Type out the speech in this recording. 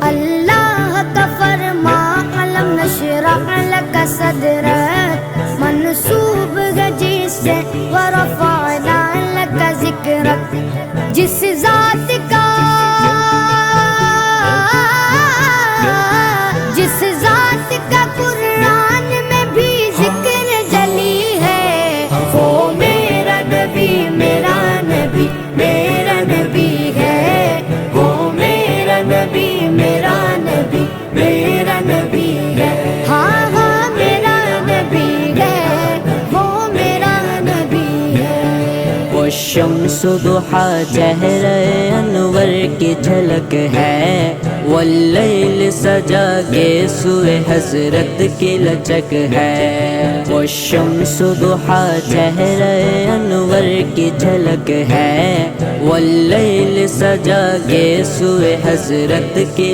اللہ کا فرما علم نشرح لک صدرک منسوب ہے جس سے ورفعنا لک ذکرک، جس ذات کا قرآن میں بھی ذکر جلی ہے، وہ میرا نبی میرا نبی میرا نبی ہے، وہ میرا نبی میرا نبی میرا نبی ہے، ہاں ہاں میرا نبی ہے، وہ میرا نبی ہے۔ وہ شمس ضحیٰ چہرہ انور کی جھلک ہے، واللیل سجا کے سوئے حضرت کی لچک ہے، وہ شمس ضحیٰ چہرہ انور کی جھلک ہے، واللیل سجا کے سوئے حضرت کی